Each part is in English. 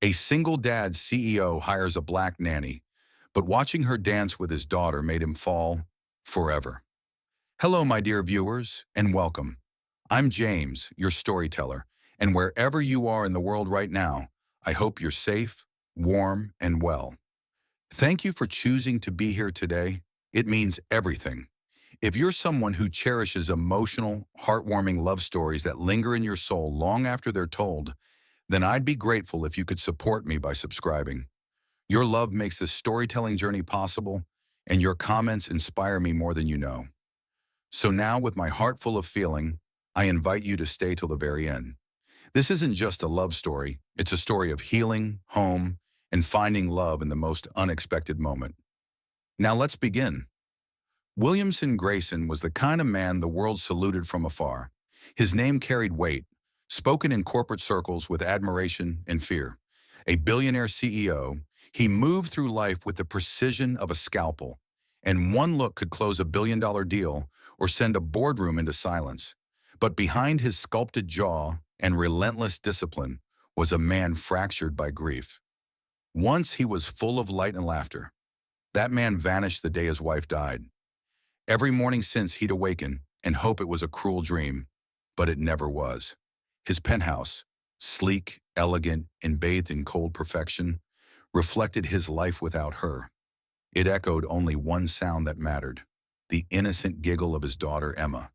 A single dad CEO hires a black nanny, but watching her dance with his daughter made him fall forever. Hello, my dear viewers, and welcome. I'm James, your storyteller, and wherever you are in the world right now, I hope you're safe, warm, and well. Thank you for choosing to be here today. It means everything. If you're someone who cherishes emotional, heartwarming love stories that linger in your soul long after they're told, then I'd be grateful if you could support me by subscribing. Your love makes this storytelling journey possible, and your comments inspire me more than you know. So now, with my heart full of feeling, I invite you to stay till the very end. This isn't just a love story, it's a story of healing, home, and finding love in the most unexpected moment. Now let's begin. Williamson Grayson was the kind of man the world saluted from afar. His name carried weight, spoken in corporate circles with admiration and fear. A billionaire CEO, he moved through life with the precision of a scalpel, and one look could close a $1 billion deal or send a boardroom into silence. But behind his sculpted jaw and relentless discipline was a man fractured by grief. Once he was full of light and laughter. That man vanished the day his wife died. Every morning since he'd awaken and hope it was a cruel dream, but it never was. His penthouse, sleek, elegant, and bathed in cold perfection, reflected his life without her. It echoed only one sound that mattered, the innocent giggle of his daughter Emma.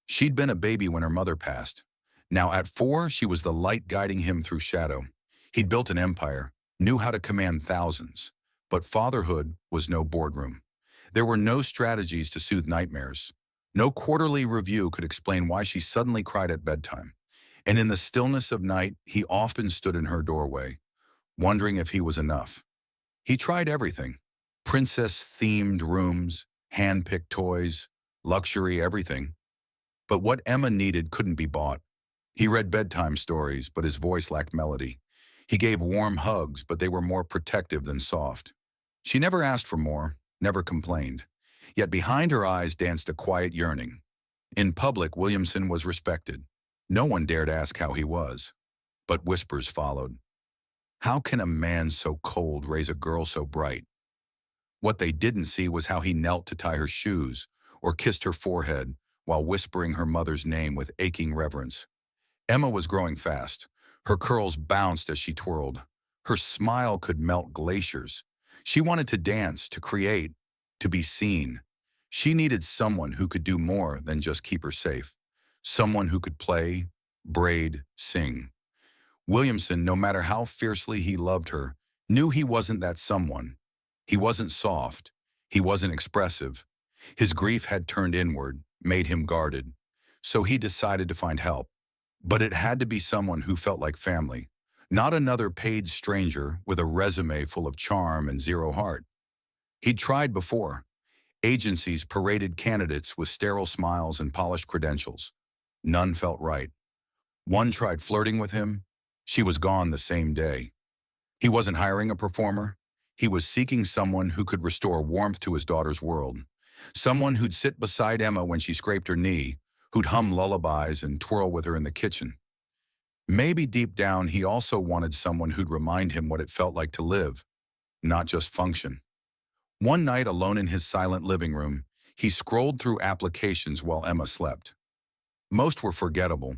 She'd been a baby when her mother passed. Now at 4, she was the light guiding him through shadow. He'd built an empire, knew how to command thousands, but fatherhood was no boardroom. There were no strategies to soothe nightmares. No quarterly review could explain why she suddenly cried at bedtime. And in the stillness of night, he often stood in her doorway, wondering if he was enough. He tried everything. Princess-themed rooms, hand-picked toys, luxury everything. But what Emma needed couldn't be bought. He read bedtime stories, but his voice lacked melody. He gave warm hugs, but they were more protective than soft. She never asked for more, never complained. Yet behind her eyes danced a quiet yearning. In public, Williamson was respected. No one dared ask how he was. But whispers followed. How can a man so cold raise a girl so bright? What they didn't see was how he knelt to tie her shoes or kissed her forehead while whispering her mother's name with aching reverence. Emma was growing fast. Her curls bounced as she twirled. Her smile could melt glaciers. She wanted to dance, to create, to be seen. She needed someone who could do more than just keep her safe. Someone who could play, braid, sing. Williamson, no matter how fiercely he loved her, knew he wasn't that someone. He wasn't soft. He wasn't expressive. His grief had turned inward, made him guarded. So he decided to find help. But it had to be someone who felt like family, not another paid stranger with a resume full of charm and zero heart. He'd tried before. Agencies paraded candidates with sterile smiles and polished credentials. None felt right. One tried flirting with him. She was gone the same day. He wasn't hiring a performer. He was seeking someone who could restore warmth to his daughter's world. Someone who'd sit beside Emma when she scraped her knee, who'd hum lullabies and twirl with her in the kitchen. Maybe deep down, he also wanted someone who'd remind him what it felt like to live, not just function. One night, alone in his silent living room, he scrolled through applications while Emma slept. Most were forgettable,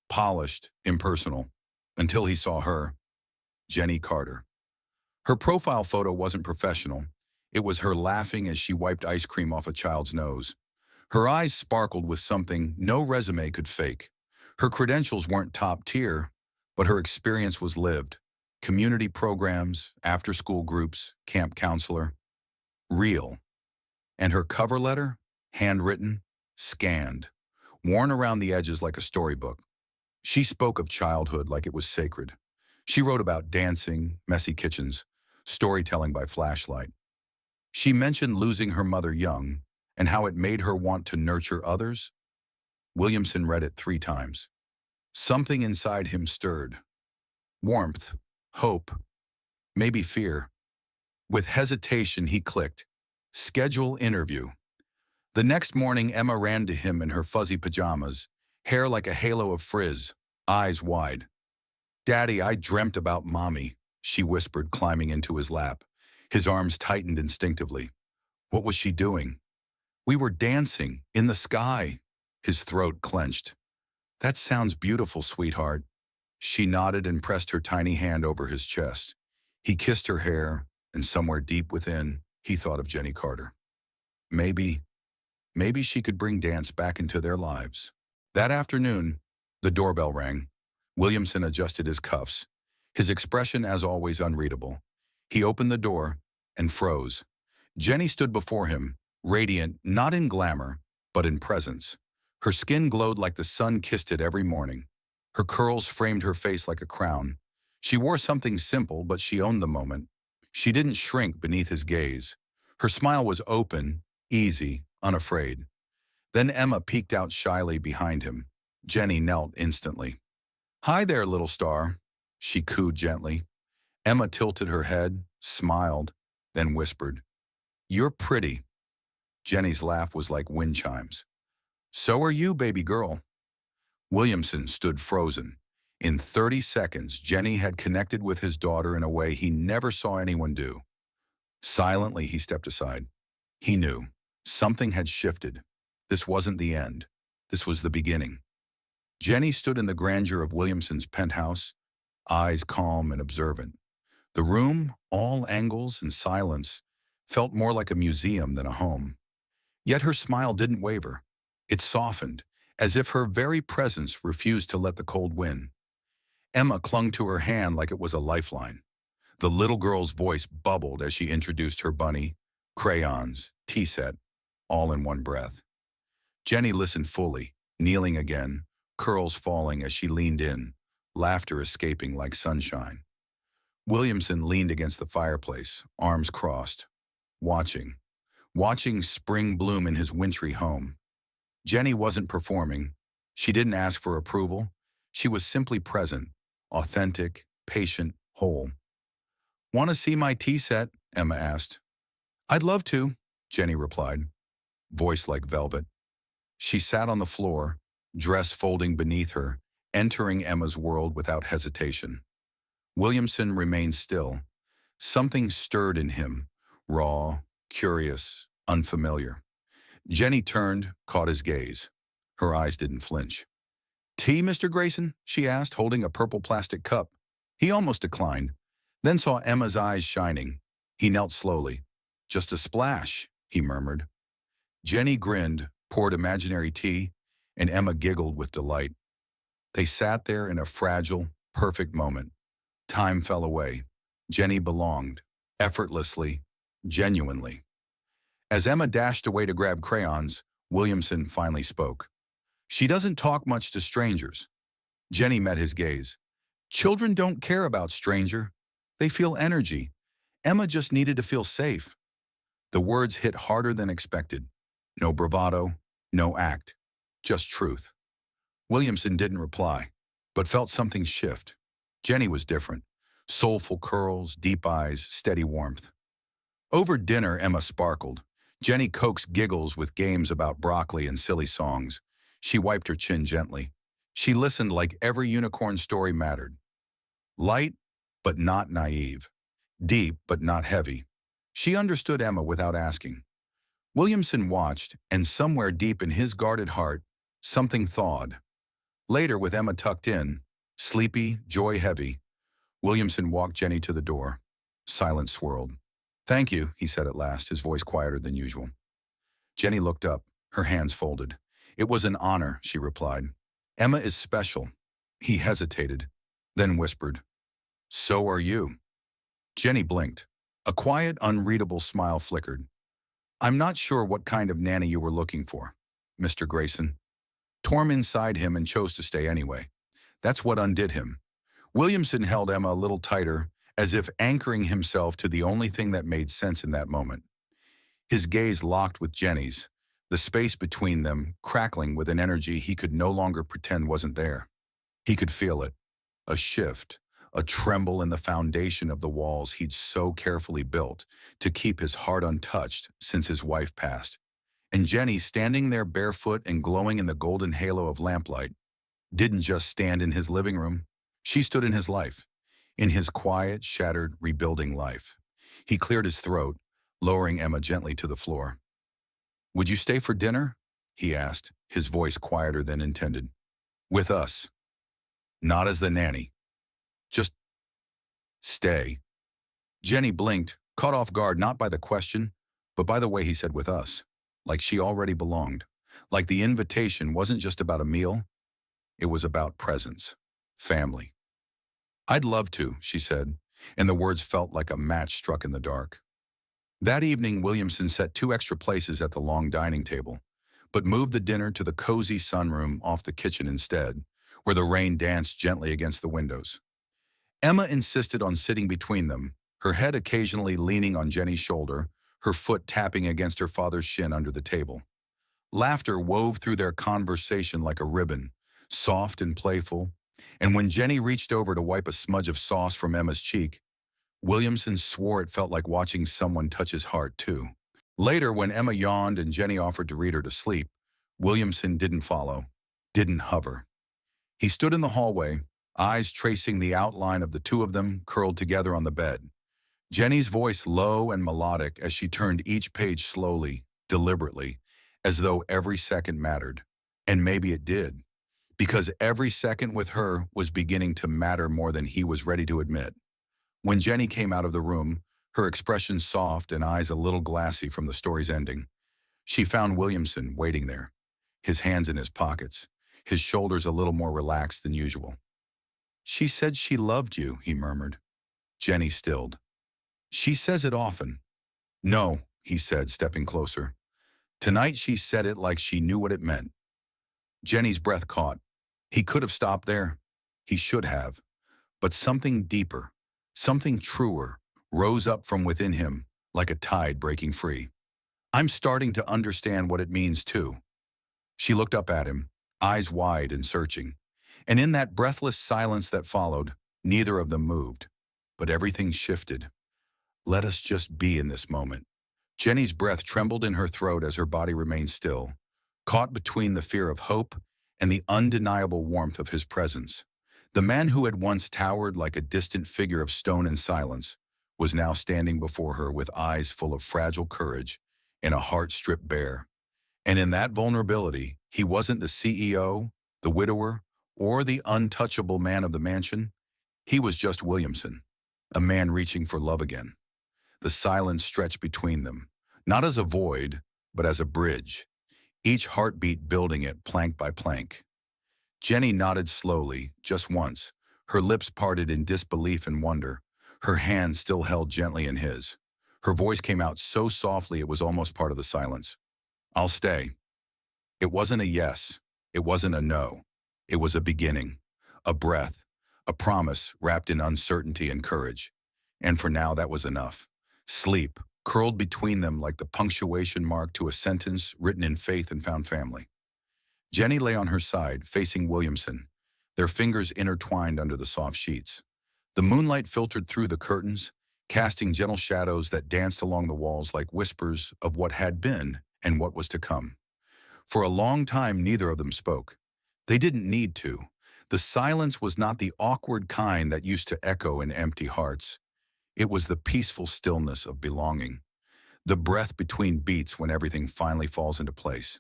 polished, impersonal, until he saw her, Jenny Carter. Her profile photo wasn't professional. It was her laughing as she wiped ice cream off a child's nose. Her eyes sparkled with something no resume could fake. Her credentials weren't top tier, but her experience was lived. Community programs, after-school groups, camp counselor. Real. And her cover letter? Handwritten, scanned, worn around the edges like a storybook. She spoke of childhood like it was sacred. She wrote about dancing, messy kitchens, storytelling by flashlight. She mentioned losing her mother young and how it made her want to nurture others. Williamson read it 3 times. Something inside him stirred. Warmth, hope, maybe fear. With hesitation, he clicked, "Schedule interview." The next morning, Emma ran to him in her fuzzy pajamas, hair like a halo of frizz, eyes wide. Daddy, I dreamt about Mommy, she whispered, climbing into his lap. His arms tightened instinctively. What was she doing? We were dancing, in the sky. His throat clenched. That sounds beautiful, sweetheart. She nodded and pressed her tiny hand over his chest. He kissed her hair, and somewhere deep within, he thought of Jenny Carter. Maybe, maybe she could bring dance back into their lives. That afternoon, the doorbell rang. Williamson adjusted his cuffs, his expression as always unreadable. He opened the door and froze. Jenny stood before him, radiant not in glamour, but in presence. Her skin glowed like the sun kissed it every morning. Her curls framed her face like a crown. She wore something simple, but she owned the moment. She didn't shrink beneath his gaze. Her smile was open, easy, unafraid. Then Emma peeked out shyly behind him. Jenny knelt instantly. Hi there, little star, she cooed gently. Emma tilted her head, smiled, then whispered, You're pretty. Jenny's laugh was like wind chimes. So are you, baby girl. Williamson stood frozen. In 30 seconds, Jenny had connected with his daughter in a way he never saw anyone do. Silently, he stepped aside. He knew. Something had shifted. This wasn't the end. This was the beginning. Jenny stood in the grandeur of Williamson's penthouse, eyes calm and observant. The room, all angles and silence, felt more like a museum than a home. Yet her smile didn't waver. It softened, as if her very presence refused to let the cold win. Emma clung to her hand like it was a lifeline. The little girl's voice bubbled as she introduced her bunny, crayons, tea set, all in one breath. Jenny listened fully, kneeling again, curls falling as she leaned in, laughter escaping like sunshine. Williamson leaned against the fireplace, arms crossed, watching spring bloom in his wintry home. Jenny wasn't performing. She didn't ask for approval. She was simply present, authentic, patient, whole. Want to see my tea set? Emma asked. I'd love to, Jenny replied, voice like velvet. She sat on the floor, dress folding beneath her, entering Emma's world without hesitation. Williamson remained still. Something stirred in him, raw, curious, unfamiliar. Jenny turned, caught his gaze. Her eyes didn't flinch. Tea, Mr. Grayson? She asked, holding a purple plastic cup. He almost declined, then saw Emma's eyes shining. He knelt slowly. Just a splash, he murmured. Jenny grinned, poured imaginary tea, and Emma giggled with delight. They sat there in a fragile, perfect moment. Time fell away. Jenny belonged, effortlessly, genuinely. As Emma dashed away to grab crayons, Williamson finally spoke. She doesn't talk much to strangers. Jenny met his gaze. Children don't care about stranger. They feel energy. Emma just needed to feel safe. The words hit harder than expected. No bravado, no act, just truth. Williamson didn't reply, but felt something shift. Jenny was different. Soulful curls, deep eyes, steady warmth. Over dinner, Emma sparkled. Jenny coaxed giggles with games about broccoli and silly songs. She wiped her chin gently. She listened like every unicorn story mattered. Light, but not naive. Deep, but not heavy. She understood Emma without asking. Williamson watched, and somewhere deep in his guarded heart, something thawed. Later, with Emma tucked in, sleepy, joy-heavy, Williamson walked Jenny to the door. Silence swirled. Thank you, he said at last, his voice quieter than usual. Jenny looked up, her hands folded. It was an honor, she replied. Emma is special. He hesitated, then whispered, So are you. Jenny blinked. A quiet, unreadable smile flickered. I'm not sure what kind of nanny you were looking for, Mr. Grayson. Torm inside him and chose to stay anyway. That's what undid him. Williamson held Emma a little tighter, as if anchoring himself to the only thing that made sense in that moment. His gaze locked with Jenny's, the space between them crackling with an energy he could no longer pretend wasn't there. He could feel it, a shift, a tremble in the foundation of the walls he'd so carefully built to keep his heart untouched since his wife passed. And Jenny, standing there barefoot and glowing in the golden halo of lamplight, didn't just stand in his living room. She stood in his life, in his quiet, shattered, rebuilding life. He cleared his throat, lowering Emma gently to the floor. "Would you stay for dinner?" he asked, his voice quieter than intended. "With us. Not as the nanny. Just stay." Jenny blinked, caught off guard not by the question, but by the way he said "with us," like she already belonged. Like the invitation wasn't just about a meal, it was about presence, family. "I'd love to," she said, and the words felt like a match struck in the dark. That evening, Williamson set 2 extra places at the long dining table, but moved the dinner to the cozy sunroom off the kitchen instead, where the rain danced gently against the windows. Emma insisted on sitting between them, her head occasionally leaning on Jenny's shoulder, her foot tapping against her father's shin under the table. Laughter wove through their conversation like a ribbon, soft and playful, and when Jenny reached over to wipe a smudge of sauce from Emma's cheek, Williamson swore it felt like watching someone touch his heart, too. Later, when Emma yawned and Jenny offered to read her to sleep, Williamson didn't follow, didn't hover. He stood in the hallway, eyes tracing the outline of the two of them curled together on the bed. Jenny's voice low and melodic as she turned each page slowly, deliberately, as though every second mattered. And maybe it did, because every second with her was beginning to matter more than he was ready to admit. When Jenny came out of the room, her expression soft and eyes a little glassy from the story's ending, she found Williamson waiting there, his hands in his pockets, his shoulders a little more relaxed than usual. "She said she loved you," he murmured. Jenny stilled. "She says it often." "No," he said, stepping closer. "Tonight she said it like she knew what it meant." Jenny's breath caught. He could have stopped there. He should have. But something deeper, something truer, rose up from within him, like a tide breaking free. "I'm starting to understand what it means, too." She looked up at him, eyes wide and searching. And in that breathless silence that followed, neither of them moved. But everything shifted. "Let us just be in this moment." Jenny's breath trembled in her throat as her body remained still, caught between the fear of hope and the undeniable warmth of his presence. The man who had once towered like a distant figure of stone and silence was now standing before her with eyes full of fragile courage and a heart stripped bare. And in that vulnerability, he wasn't the CEO, the widower, or the untouchable man of the mansion. He was just Williamson, a man reaching for love again. The silence stretched between them, not as a void, but as a bridge, each heartbeat building it plank by plank. Jenny nodded slowly, just once, her lips parted in disbelief and wonder, her hand still held gently in his. Her voice came out so softly it was almost part of the silence. "I'll stay." It wasn't a yes, it wasn't a no. It was a beginning, a breath, a promise wrapped in uncertainty and courage. And for now, that was enough. Sleep curled between them like the punctuation mark to a sentence written in faith and found family. Jenny lay on her side, facing Williamson, their fingers intertwined under the soft sheets. The moonlight filtered through the curtains, casting gentle shadows that danced along the walls like whispers of what had been and what was to come. For a long time, neither of them spoke. They didn't need to. The silence was not the awkward kind that used to echo in empty hearts. It was the peaceful stillness of belonging, the breath between beats when everything finally falls into place.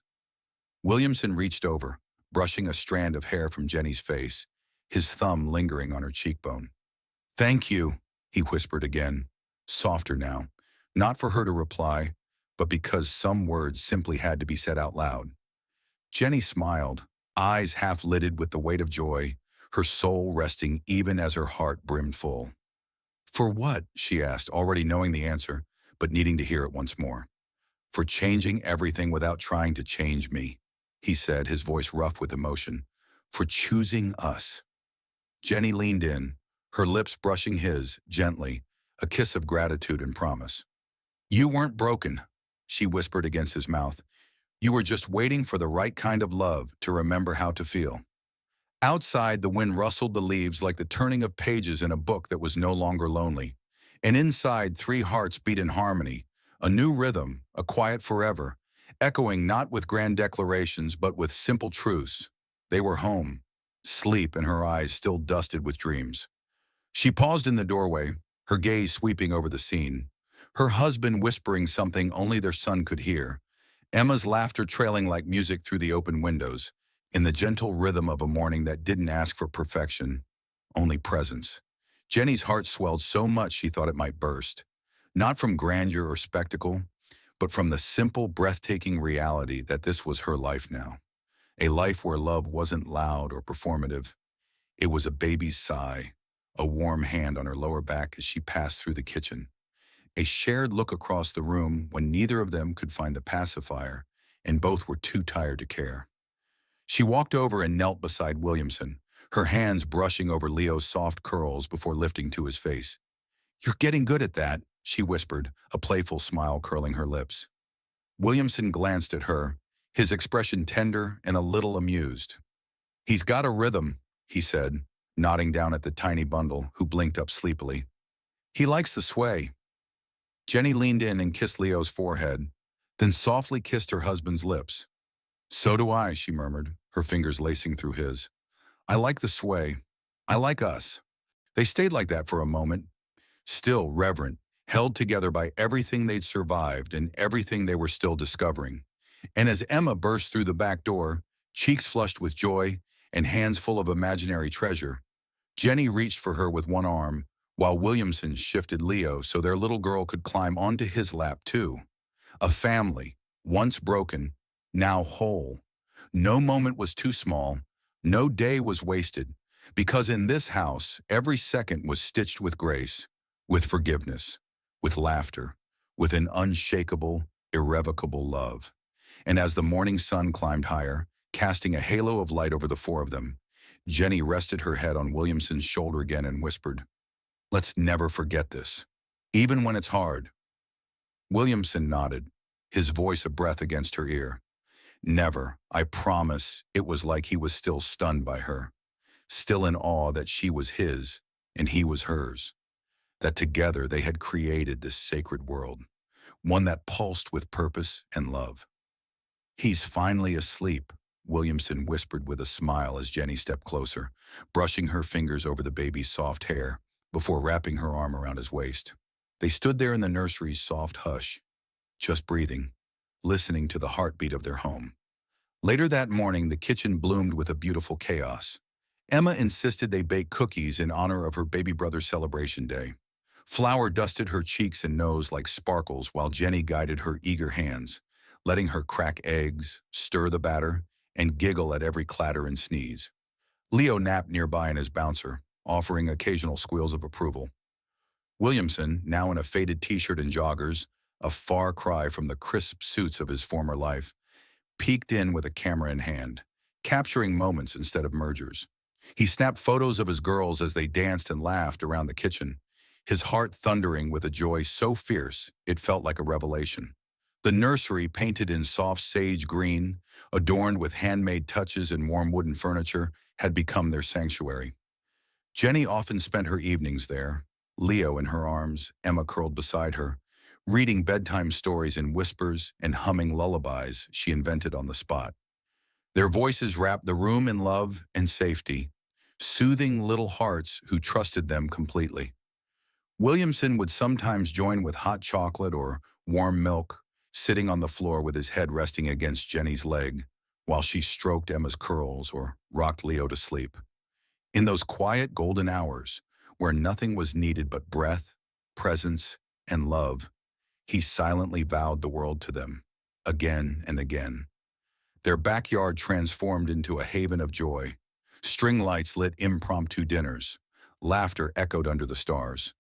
Williamson reached over, brushing a strand of hair from Jenny's face, his thumb lingering on her cheekbone. "Thank you," he whispered again, softer now, not for her to reply, but because some words simply had to be said out loud. Jenny smiled, eyes half-lidded with the weight of joy, her soul resting even as her heart brimmed full. "For what?" she asked, already knowing the answer, but needing to hear it once more. "For changing everything without trying to change me," he said, his voice rough with emotion. "For choosing us." Jenny leaned in, her lips brushing his, gently, a kiss of gratitude and promise. "You weren't broken," she whispered against his mouth. "You were just waiting for the right kind of love to remember how to feel." Outside, the wind rustled the leaves like the turning of pages in a book that was no longer lonely. And inside, 3 hearts beat in harmony, a new rhythm, a quiet forever, echoing not with grand declarations but with simple truths. They were home, sleep in her eyes still dusted with dreams. She paused in the doorway, her gaze sweeping over the scene, her husband whispering something only their son could hear, Emma's laughter trailing like music through the open windows, in the gentle rhythm of a morning that didn't ask for perfection, only presence. Jenny's heart swelled so much she thought it might burst, not from grandeur or spectacle, but from the simple, breathtaking reality that this was her life now. A life where love wasn't loud or performative. It was a baby's sigh, a warm hand on her lower back as she passed through the kitchen, a shared look across the room when neither of them could find the pacifier and both were too tired to care. She walked over and knelt beside Williamson, her hands brushing over Leo's soft curls before lifting to his face. "You're getting good at that," she whispered, a playful smile curling her lips. Williamson glanced at her, his expression tender and a little amused. "He's got a rhythm," he said, nodding down at the tiny bundle, who blinked up sleepily. "He likes the sway." Jenny leaned in and kissed Leo's forehead, then softly kissed her husband's lips. "So do I," she murmured, her fingers lacing through his. "I like the sway. I like us." They stayed like that for a moment, still reverent, held together by everything they'd survived and everything they were still discovering. And as Emma burst through the back door, cheeks flushed with joy and hands full of imaginary treasure, Jenny reached for her with one arm, while Williamson shifted Leo so their little girl could climb onto his lap too. A family, once broken, now whole. No moment was too small, no day was wasted, because in this house, every second was stitched with grace, with forgiveness, with laughter, with an unshakable, irrevocable love. And as the morning sun climbed higher, casting a halo of light over the four of them, Jenny rested her head on Williamson's shoulder again and whispered, "Let's never forget this, even when it's hard." Williamson nodded, his voice a breath against her ear. "Never, I promise." It was like he was still stunned by her, still in awe that she was his and he was hers, that together they had created this sacred world, one that pulsed with purpose and love. "He's finally asleep," Williamson whispered with a smile as Jenny stepped closer, brushing her fingers over the baby's soft hair before wrapping her arm around his waist. They stood there in the nursery's soft hush, just breathing, listening to the heartbeat of their home. Later that morning, the kitchen bloomed with a beautiful chaos. Emma insisted they bake cookies in honor of her baby brother's celebration day. Flour dusted her cheeks and nose like sparkles while Jenny guided her eager hands, letting her crack eggs, stir the batter, and giggle at every clatter and sneeze. Leo napped nearby in his bouncer, offering occasional squeals of approval. Williamson, now in a faded t-shirt and joggers, a far cry from the crisp suits of his former life, peeked in with a camera in hand, capturing moments instead of mergers. He snapped photos of his girls as they danced and laughed around the kitchen, his heart thundering with a joy so fierce it felt like a revelation. The nursery, painted in soft sage green, adorned with handmade touches and warm wooden furniture, had become their sanctuary. Jenny often spent her evenings there, Leo in her arms, Emma curled beside her, reading bedtime stories in whispers and humming lullabies she invented on the spot. Their voices wrapped the room in love and safety, soothing little hearts who trusted them completely. Williamson would sometimes join with hot chocolate or warm milk, sitting on the floor with his head resting against Jenny's leg, while she stroked Emma's curls or rocked Leo to sleep. In those quiet golden hours, where nothing was needed but breath, presence, and love, he silently vowed the world to them, again and again. Their backyard transformed into a haven of joy. String lights lit impromptu dinners. Laughter echoed under the stars.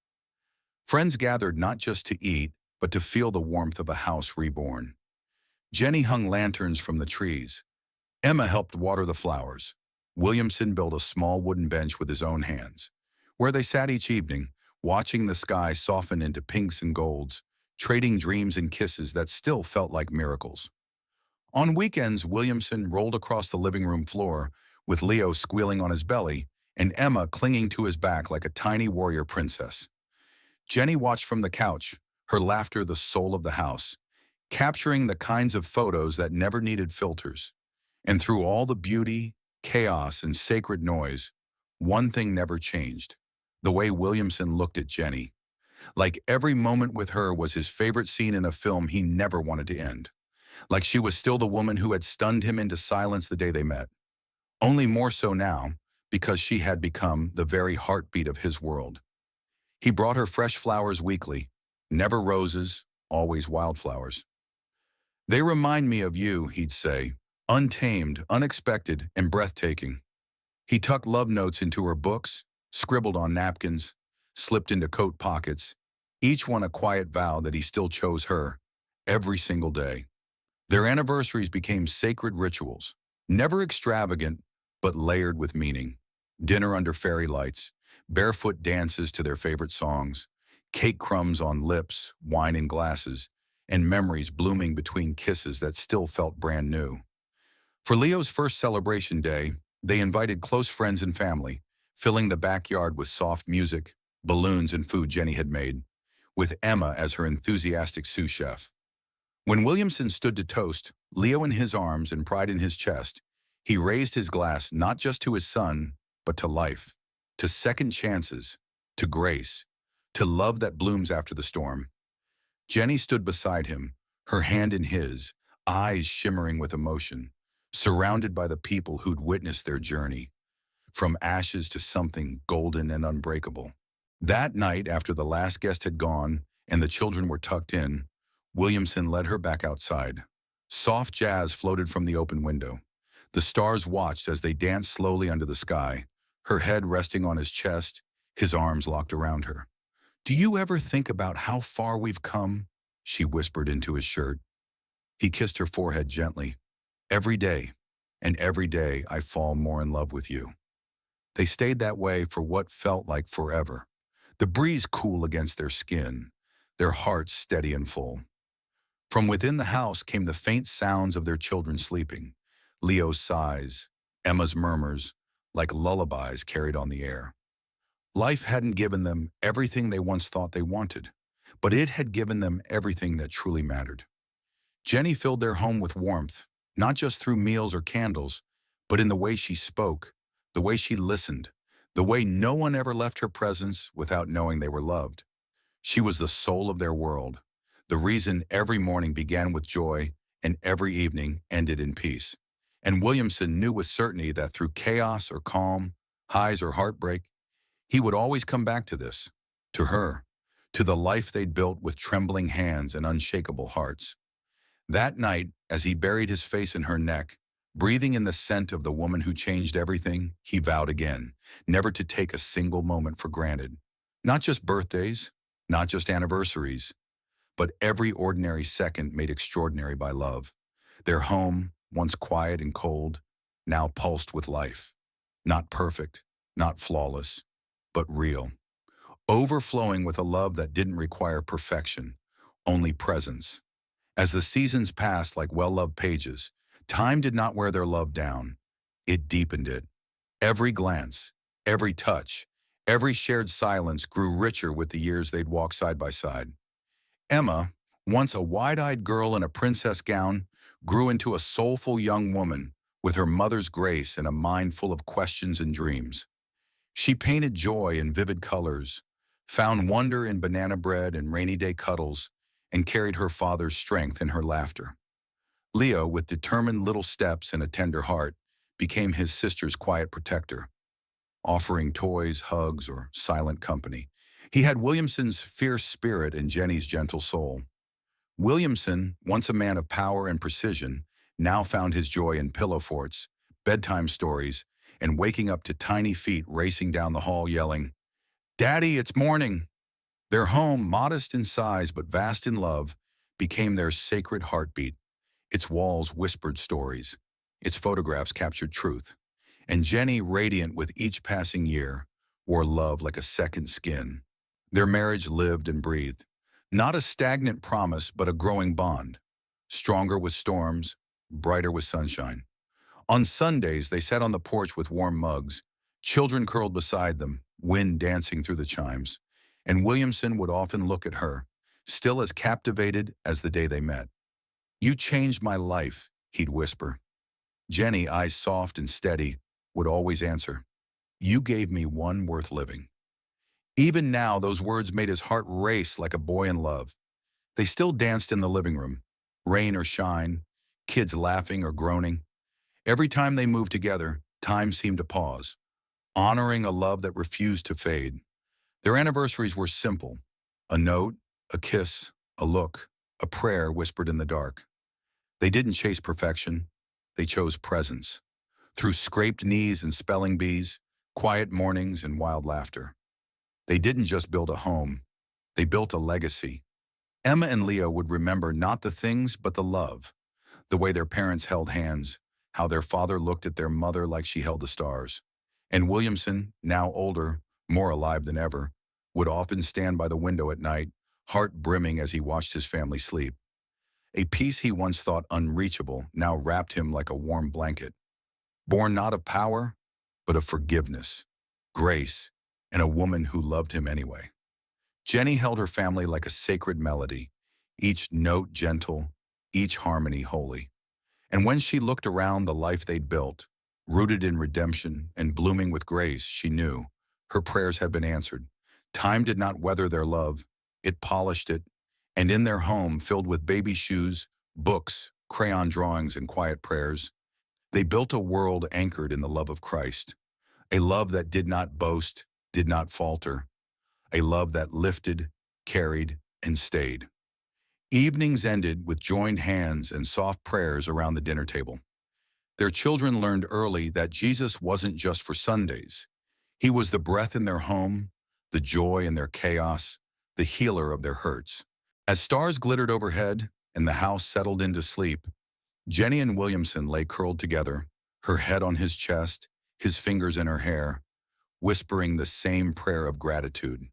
Friends gathered not just to eat, but to feel the warmth of a house reborn. Jenny hung lanterns from the trees. Emma helped water the flowers. Williamson built a small wooden bench with his own hands, where they sat each evening, watching the sky soften into pinks and golds, trading dreams and kisses that still felt like miracles. On weekends, Williamson rolled across the living room floor, with Leo squealing on his belly and Emma clinging to his back like a tiny warrior princess. Jenny watched from the couch, her laughter the soul of the house, capturing the kinds of photos that never needed filters. And through all the beauty, chaos, and sacred noise, one thing never changed: the way Williamson looked at Jenny. Like every moment with her was his favorite scene in a film he never wanted to end. Like she was still the woman who had stunned him into silence the day they met. Only more so now, because she had become the very heartbeat of his world. He brought her fresh flowers weekly, never roses, always wildflowers. "They remind me of you," he'd say, untamed, unexpected, and breathtaking. He tucked love notes into her books, scribbled on napkins, slipped into coat pockets, each one a quiet vow that he still chose her, every single day. Their anniversaries became sacred rituals, never extravagant, but layered with meaning. Dinner under fairy lights, barefoot dances to their favorite songs, cake crumbs on lips, wine in glasses, and memories blooming between kisses that still felt brand new. For Leo's first celebration day, they invited close friends and family, filling the backyard with soft music, balloons, and food Jenny had made, with Emma as her enthusiastic sous chef. When Williamson stood to toast, Leo in his arms and pride in his chest, he raised his glass not just to his son, but to life, to second chances, to grace, to love that blooms after the storm. Jenny stood beside him, her hand in his, eyes shimmering with emotion, surrounded by the people who'd witnessed their journey, from ashes to something golden and unbreakable. That night, after the last guest had gone and the children were tucked in, Williamson led her back outside. Soft jazz floated from the open window. The stars watched as they danced slowly under the sky, her head resting on his chest, his arms locked around her. "Do you ever think about how far we've come?" she whispered into his shirt. He kissed her forehead gently. "Every day, and every day I fall more in love with you." They stayed that way for what felt like forever, the breeze cool against their skin, their hearts steady and full. From within the house came the faint sounds of their children sleeping, Leo's sighs, Emma's murmurs, like lullabies carried on the air. Life hadn't given them everything they once thought they wanted, but it had given them everything that truly mattered. Jenny filled their home with warmth, not just through meals or candles, but in the way she spoke, the way she listened, the way no one ever left her presence without knowing they were loved. She was the soul of their world, the reason every morning began with joy and every evening ended in peace. And Williamson knew with certainty that through chaos or calm, highs or heartbreak, he would always come back to this, to her, to the life they'd built with trembling hands and unshakable hearts. That night, as he buried his face in her neck, breathing in the scent of the woman who changed everything, he vowed again, never to take a single moment for granted. Not just birthdays, not just anniversaries, but every ordinary second made extraordinary by love. Their home, once quiet and cold, now pulsed with life. Not perfect, not flawless, but real. Overflowing with a love that didn't require perfection, only presence. As the seasons passed like well-loved pages, time did not wear their love down. It deepened it. Every glance, every touch, every shared silence grew richer with the years they'd walk side by side. Emma, once a wide-eyed girl in a princess gown, grew into a soulful young woman with her mother's grace and a mind full of questions and dreams. She painted joy in vivid colors, found wonder in banana bread and rainy day cuddles, and carried her father's strength in her laughter. Leo, with determined little steps and a tender heart, became his sister's quiet protector, offering toys, hugs, or silent company. He had Williamson's fierce spirit and Jenny's gentle soul. Williamson, once a man of power and precision, now found his joy in pillow forts, bedtime stories, and waking up to tiny feet racing down the hall yelling, "Daddy, it's morning!" Their home, modest in size but vast in love, became their sacred heartbeat. Its walls whispered stories. Its photographs captured truth. And Jenny, radiant with each passing year, wore love like a second skin. Their marriage lived and breathed. Not a stagnant promise, but a growing bond. Stronger with storms, brighter with sunshine. On Sundays, they sat on the porch with warm mugs, children curled beside them, wind dancing through the chimes. And Williamson would often look at her, still as captivated as the day they met. "You changed my life," he'd whisper. Jenny, eyes soft and steady, would always answer, "You gave me one worth living." Even now, those words made his heart race like a boy in love. They still danced in the living room, rain or shine, kids laughing or groaning. Every time they moved together, time seemed to pause, honoring a love that refused to fade. Their anniversaries were simple: a note, a kiss, a look, a prayer whispered in the dark. They didn't chase perfection. They chose presence. Through scraped knees and spelling bees, quiet mornings and wild laughter. They didn't just build a home. They built a legacy. Emma and Leo would remember not the things, but the love. The way their parents held hands, how their father looked at their mother like she held the stars. And Williamson, now older, more alive than ever, would often stand by the window at night, heart brimming as he watched his family sleep. A peace he once thought unreachable now wrapped him like a warm blanket. Born not of power, but of forgiveness, grace, and a woman who loved him anyway. Jenny held her family like a sacred melody, each note gentle, each harmony holy. And when she looked around the life they'd built, rooted in redemption and blooming with grace, she knew her prayers had been answered. Time did not weather their love, it polished it, and in their home, filled with baby shoes, books, crayon drawings, and quiet prayers, they built a world anchored in the love of Christ, a love that did not boast, did not falter, a love that lifted, carried, and stayed. Evenings ended with joined hands and soft prayers around the dinner table. Their children learned early that Jesus wasn't just for Sundays. He was the breath in their home, the joy in their chaos, the healer of their hurts. As stars glittered overhead and the house settled into sleep, Jenny and Williamson lay curled together, her head on his chest, his fingers in her hair, whispering the same prayer of gratitude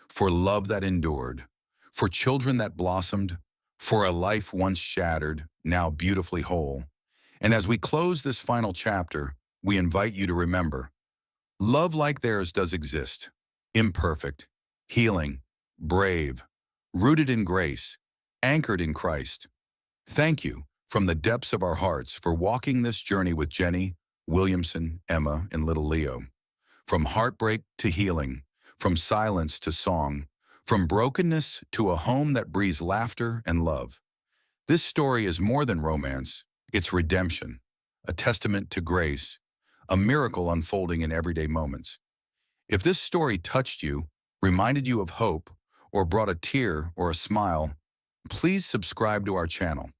for love that endured, for children that blossomed, for a life once shattered, now beautifully whole. And as we close this final chapter, we invite you to remember, love like theirs does exist, imperfect, healing, brave, rooted in grace, anchored in Christ. Thank you from the depths of our hearts for walking this journey with Jenny, Williamson, Emma, and little Leo. From heartbreak to healing, from silence to song, from brokenness to a home that breathes laughter and love. This story is more than romance, it's redemption, a testament to grace, a miracle unfolding in everyday moments. If this story touched you, reminded you of hope, or brought a tear or a smile, please subscribe to our channel.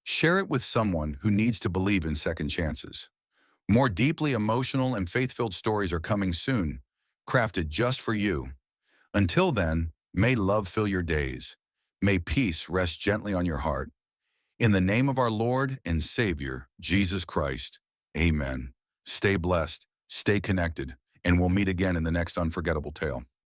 Share it with someone who needs to believe in second chances. More deeply emotional and faith-filled stories are coming soon, crafted just for you. Until then, may love fill your days. May peace rest gently on your heart. In the name of our Lord and Savior, Jesus Christ, amen. Stay blessed, stay connected, and we'll meet again in the next unforgettable tale.